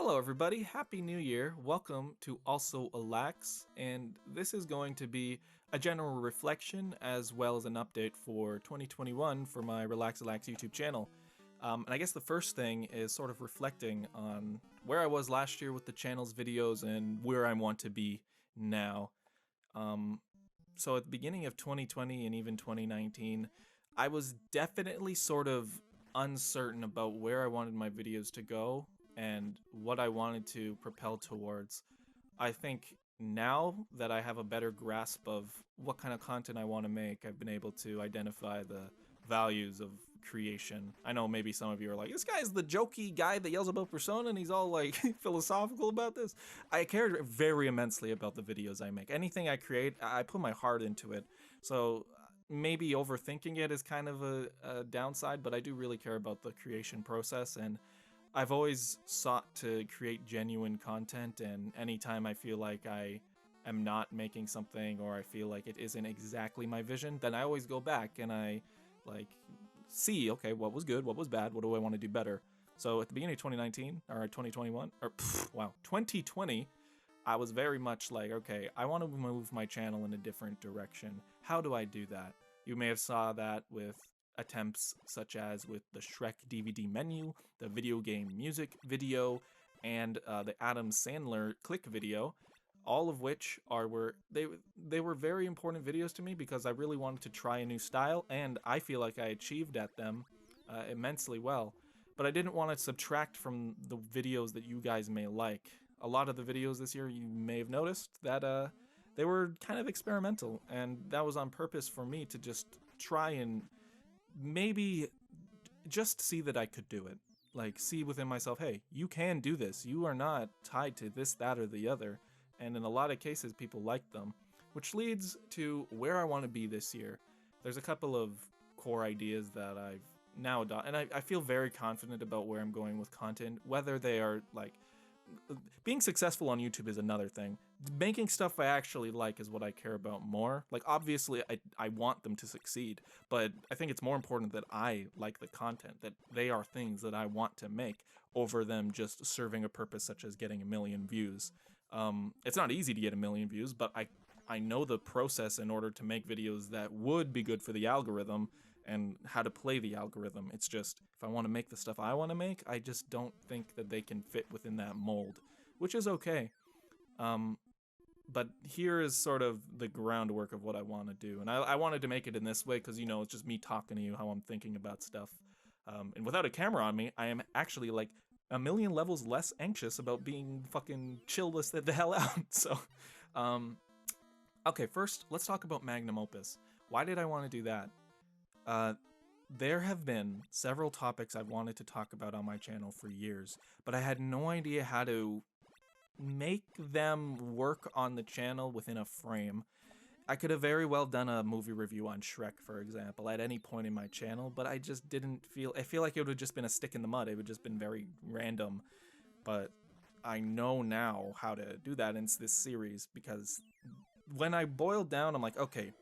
Hello, everybody. Happy New Year. Welcome to Also Alax. And this is going to be a general reflection as well as an update for 2021 for my RelaxAlax YouTube channel. And I guess the first thing is sort of reflecting on where I was last year with the channel's videos and where I want to be now. Um, so at the beginning of 2020 and even 2019, I was definitely sort of uncertain about where I wanted my videos to go and what I wanted to propel towards. I think now that I have a better grasp of what kind of content I want to make, I've been able to identify the values of creation. I know maybe some of you are like, this guy's the jokey guy that yells about Persona and he's all like philosophical about this. I care very immensely about the videos I make. Anything I create, I put my heart into it. So maybe overthinking it is kind of a downside, but I do really care about the creation process, and I've always sought to create genuine content, and anytime I feel like I am not making something or I feel like it isn't exactly my vision, then I always go back and I like see, okay, what was good, what was bad, what do I want to do better. So at the beginning of 2019 or 2021 or 2020, I was very much like, okay, I want to move my channel in a different direction. How do I do that? You may have saw that with attempts such as with the Shrek DVD menu, the video game music video, and the Adam Sandler click video, all of which they were very important videos to me because I really wanted to try a new style, and I feel like I achieved at them immensely well. But I didn't want to subtract from the videos that you guys may like. A lot of the videos this year, you may have noticed that they were kind of experimental, and that was on purpose for me to just try and maybe just see that I could do it. Like, see within myself, hey, you can do this. You are not tied to this, that, or the other. And in a lot of cases, people like them. Which leads to where I want to be this year. There's a couple of core ideas that I've now done, and I feel very confident about where I'm going with content, whether they are like being successful on YouTube is another thing. Making stuff I actually like is what I care about more. Like, obviously, I want them to succeed, but I think it's more important that I like the content, that they are things that I want to make over them just serving a purpose such as getting a million views. It's not easy to get a million views, but I know the process in order to make videos that would be good for the algorithm and how to play the algorithm. It's just, if I want to make the stuff I want to make, I just don't think that they can fit within that mold, which is okay. But here is sort of the groundwork of what I want to do. And I wanted to make it in this way because, you know, it's just me talking to you how I'm thinking about stuff. And without a camera on me, I am actually like a million levels less anxious about being fucking chillless the hell out. So, okay, first, let's talk about Magnum Opus. Why did I want to do that? There have been several topics I've wanted to talk about on my channel for years, but I had no idea how to make them work on the channel within a frame. I could have very well done a movie review on Shrek, for example, at any point in my channel, but I just didn't feel... I feel like it would have just been a stick in the mud. It would have just been very random, but I know now how to do that in this series, because when I boiled down, I'm like, okay,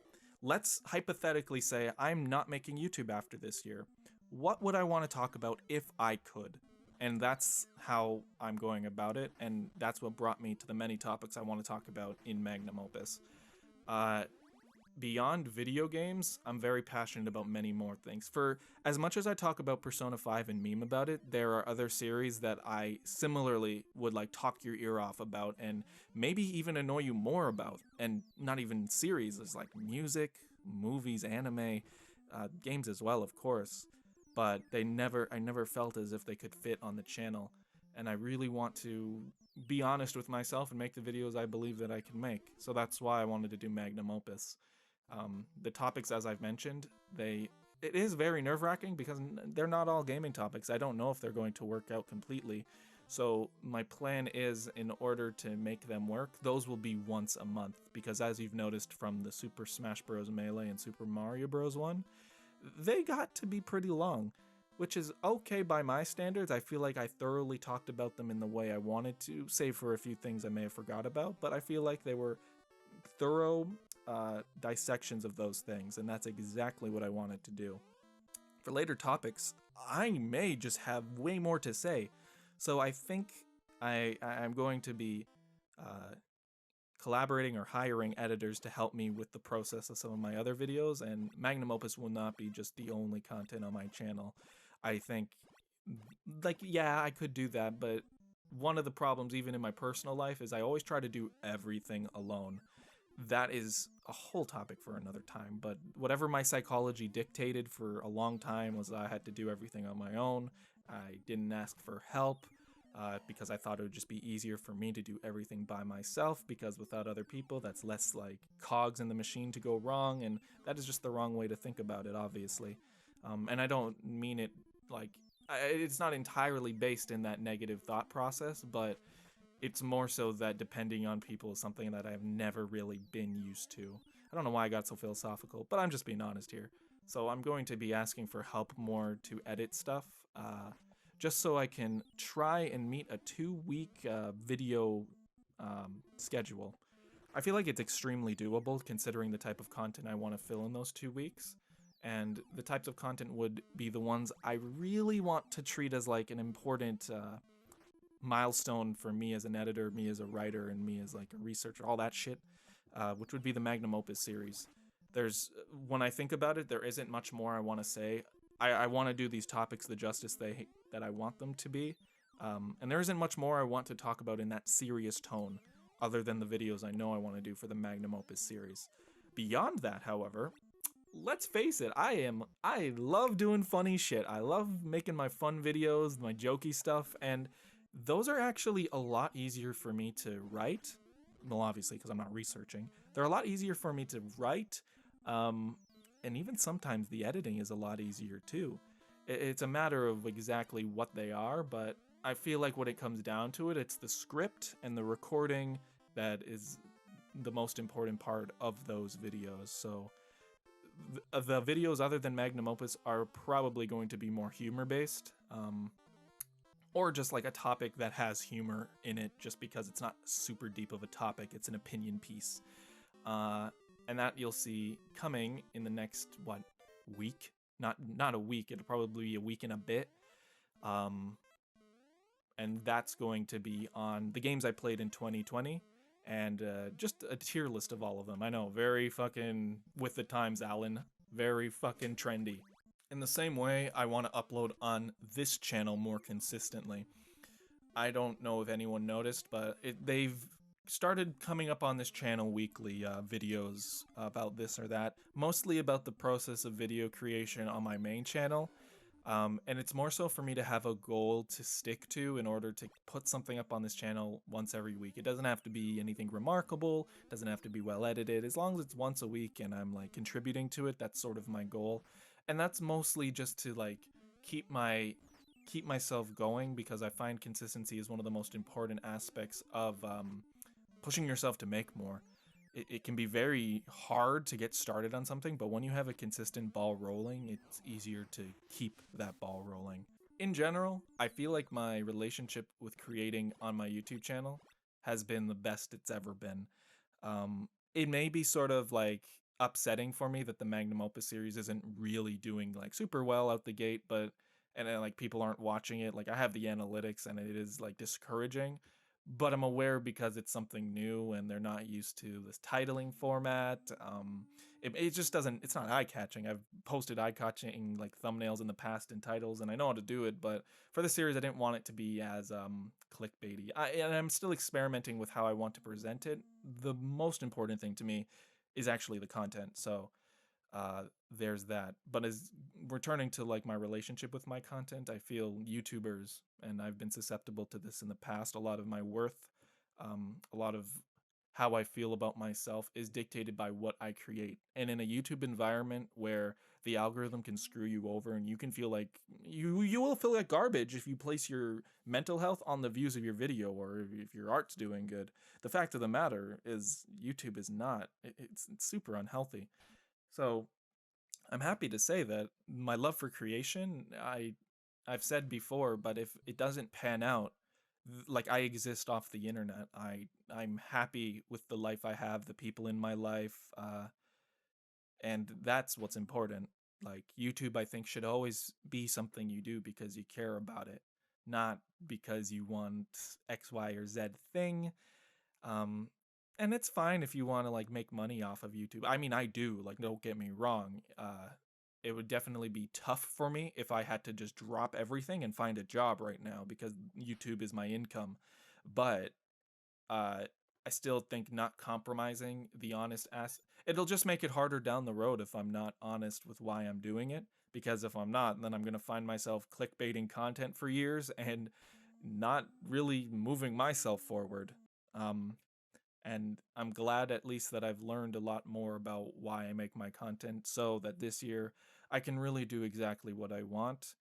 let's hypothetically say I'm not making YouTube after this year. What would I want to talk about if I could? And that's how I'm going about it, and that's what brought me to the many topics I want to talk about in Magnum Opus. Beyond video games, I'm very passionate about many more things. For as much as I talk about Persona 5 and meme about it, there are other series that I similarly would like talk your ear off about and maybe even annoy you more about. And not even series, it's like music, movies, anime, games as well, of course. But I never felt as if they could fit on the channel. And I really want to be honest with myself and make the videos I believe that I can make. So that's why I wanted to do Magnum Opus. The topics, as I've mentioned, it is very nerve-wracking because they're not all gaming topics. I don't know if they're going to work out completely. So my plan is, in order to make them work, those will be once a month. Because as you've noticed from the Super Smash Bros. Melee and Super Mario Bros. One, they got to be pretty long, which is okay by my standards. I feel like I thoroughly talked about them in the way I wanted to, save for a few things I may have forgot about, but I feel like they were thorough dissections of those things, and that's exactly what I wanted to do. For later topics, I may just have way more to say, so I think I'm going to be uh, collaborating or hiring editors to help me with the process of some of my other videos, and Magnum Opus will not be just the only content on my channel. I think, like, yeah, I could do that, but one of the problems, even in my personal life, is I always try to do everything alone. That is a whole topic for another time, but whatever my psychology dictated for a long time was I had to do everything on my own. I didn't ask for help because I thought it would just be easier for me to do everything by myself, because without other people, that's less like cogs in the machine to go wrong, and that is just the wrong way to think about it, obviously. And I don't mean it like it's not entirely based in that negative thought process, but it's more so that depending on people is something that I've never really been used to. I don't know why I got so philosophical, but I'm just being honest here. So I'm going to be asking for help more to edit stuff, just so I can try and meet a 2 week video schedule. I feel like it's extremely doable considering the type of content I want to fill in those 2 weeks. And the types of content would be the ones I really want to treat as like an important milestone for me as an editor, me as a writer, and me as like a researcher, all that shit, which would be the Magnum Opus series. There's, when I think about it, there isn't much more I want to say. I want to do these topics the justice that I want them to be, and there isn't much more I want to talk about in that serious tone, other than the videos I know I want to do for the Magnum Opus series. Beyond that, however, let's face it, I love doing funny shit. I love making my fun videos, my jokey stuff, and those are actually a lot easier for me to write. Well, obviously, because I'm not researching. They're a lot easier for me to write, and even sometimes the editing is a lot easier too. It's a matter of exactly what they are, but I feel like when it comes down to it, it's the script and the recording that is the most important part of those videos. So the videos other than Magnum Opus are probably going to be more humor based, or just like a topic that has humor in it, just because it's not super deep of a topic. It's an opinion piece, and that you'll see coming in the next week. Not a week. It'll probably be a week and a bit. Um, and that's going to be on the games I played in 2020, and just a tier list of all of them. I know, very fucking with the times, Alan. Very fucking trendy. In the same way, I want to upload on this channel more consistently. I don't know if anyone noticed, but they've started coming up on this channel weekly videos about this or that, mostly about the process of video creation on my main channel. And it's more so for me to have a goal to stick to in order to put something up on this channel once every week. It doesn't have to be anything remarkable, doesn't have to be well edited. As long as it's once a week and I'm like contributing to it, that's sort of my goal. And that's mostly just to like keep myself going, because I find consistency is one of the most important aspects of pushing yourself to make more. It can be very hard to get started on something, but when you have a consistent ball rolling, it's easier to keep that ball rolling. In general, I feel like my relationship with creating on my YouTube channel has been the best it's ever been. It may be sort of like upsetting for me that the Magnum Opus series isn't really doing like super well out the gate, but and then like people aren't watching it. Like I have the analytics and it is like discouraging, but I'm aware because it's something new and they're not used to this titling format. It just doesn't, it's not eye catching. I've posted eye catching like thumbnails in the past and titles, and I know how to do it, but for the series, I didn't want it to be as clickbaity. And I'm still experimenting with how I want to present it. The most important thing to me is actually the content. So there's that. But as returning to like my relationship with my content, I feel YouTubers, and I've been susceptible to this in the past, a lot of my worth, a lot of how I feel about myself is dictated by what I create. And in a YouTube environment where the algorithm can screw you over and you can feel like you will feel like garbage if you place your mental health on the views of your video, or if your art's doing good. The fact of the matter is YouTube is not. It's super unhealthy. So I'm happy to say that my love for creation, I've said before, but if it doesn't pan out, like I exist off the internet. I'm happy with the life I have, the people in my life, and that's what's important. Like YouTube, I think should always be something you do because you care about it, not because you want X, Y, or Z thing. Um, and it's fine if you want to like make money off of YouTube. I mean, I do. Like, don't get me wrong. It would definitely be tough for me if I had to just drop everything and find a job right now because YouTube is my income. But uh, I still think not compromising the honest ass. It'll just make it harder down the road if I'm not honest with why I'm doing it. Because if I'm not, then I'm gonna find myself clickbaiting content for years and not really moving myself forward. Um, and I'm glad at least that I've learned a lot more about why I make my content so that this year I can really do exactly what I want.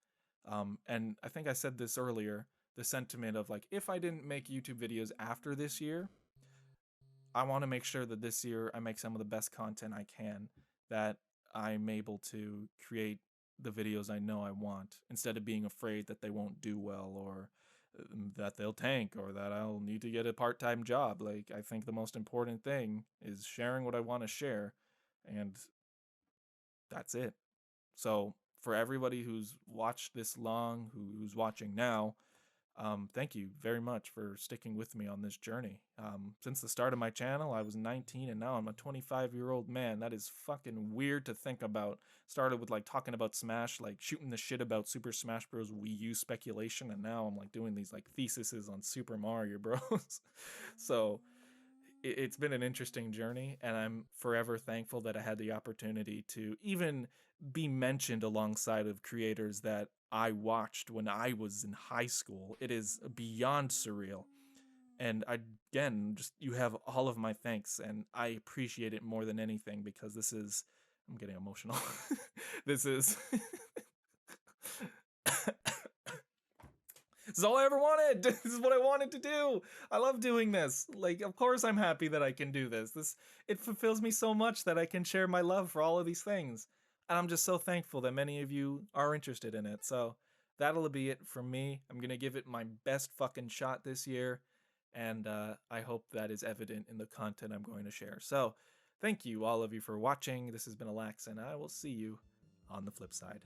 And I think I said this earlier, the sentiment of like, if I didn't make YouTube videos after this year, I want to make sure that this year I make some of the best content I can, that I'm able to create the videos I know I want instead of being afraid that they won't do well or that they'll tank or that I'll need to get a part-time job. Like I think the most important thing is sharing what I want to share, and that's it. So for everybody who's watched this long, who's watching now, thank you very much for sticking with me on this journey. Since the start of my channel, I was 19 and now I'm a 25-year-old man. That is fucking weird to think about. Started with like talking about Smash, like shooting the shit about Super Smash Bros. Wii U speculation, and now I'm like doing these like theses on Super Mario Bros. So it's been an interesting journey, and I'm forever thankful that I had the opportunity to even be mentioned alongside of creators that I watched when I was in high school. It is beyond surreal. And I, again, just you have all of my thanks, and I appreciate it more than anything because this is, I'm getting emotional. This is This is all I ever wanted. This is what I wanted to do. I love doing this. Like, of course I'm happy that I can do this. It fulfills me so much that I can share my love for all of these things. And I'm just so thankful that many of you are interested in it. So that'll be it from me. I'm gonna give it my best fucking shot this year. And I hope that is evident in the content I'm going to share. So thank you, all of you, for watching. This has been Alax, and I will see you on the flip side.